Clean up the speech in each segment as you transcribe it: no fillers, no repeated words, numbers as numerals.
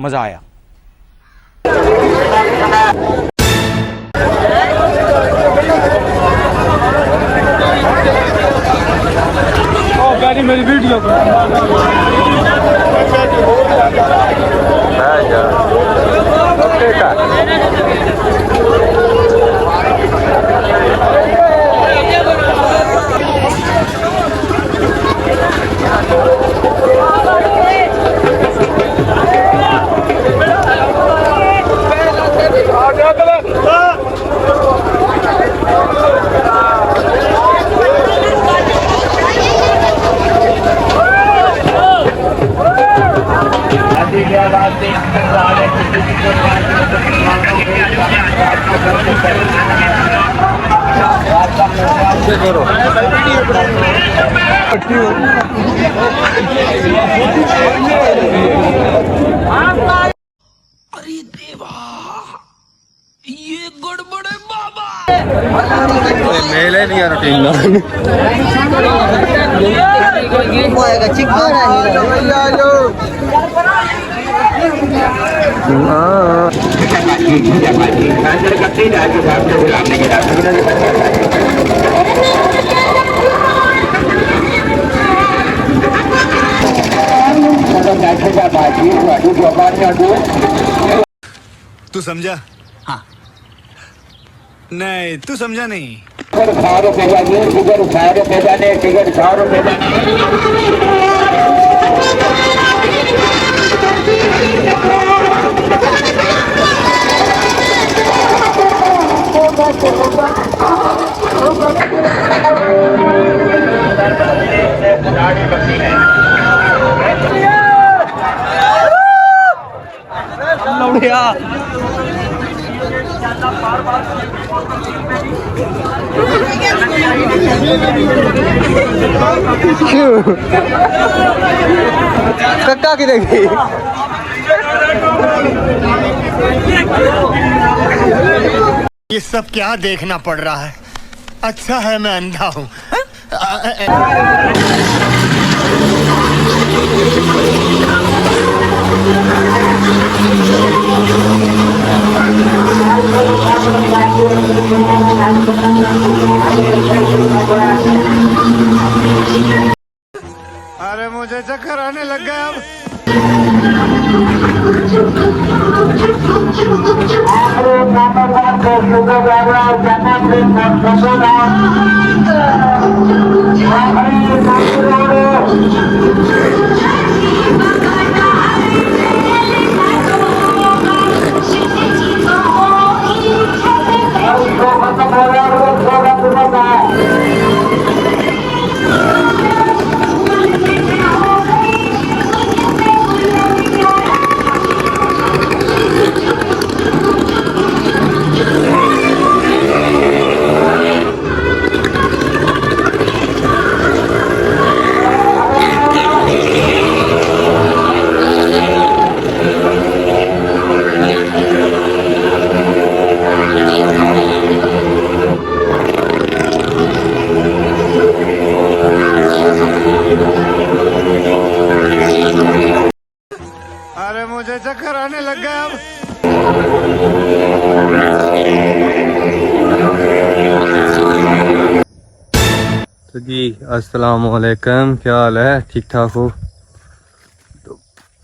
मजा आया। मेरी वीडियो मेले नहीं रूटीन तू समझा? हाँ। नहीं, तू समझा नहीं। कक्का की देखी ये सब क्या देखना पड़ रहा है? अच्छा है मैं अंधा हूँ। अरे मुझे चक्कर आने लग गया अब। अरे मुझे चक्कर आने लग गया अब। तो जी अस्सलाम वालेकुम, क्या हाल है? ठीक ठाक हो? तो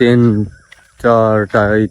3 4 2:30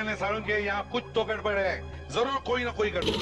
नहीं सारुण के यहाँ कुछ तो गड़बड़ है, जरूर कोई ना कोई गड़बड़।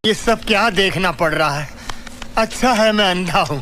ये सब क्या देखना पड़ रहा है, अच्छा है मैं अंधा हूँ।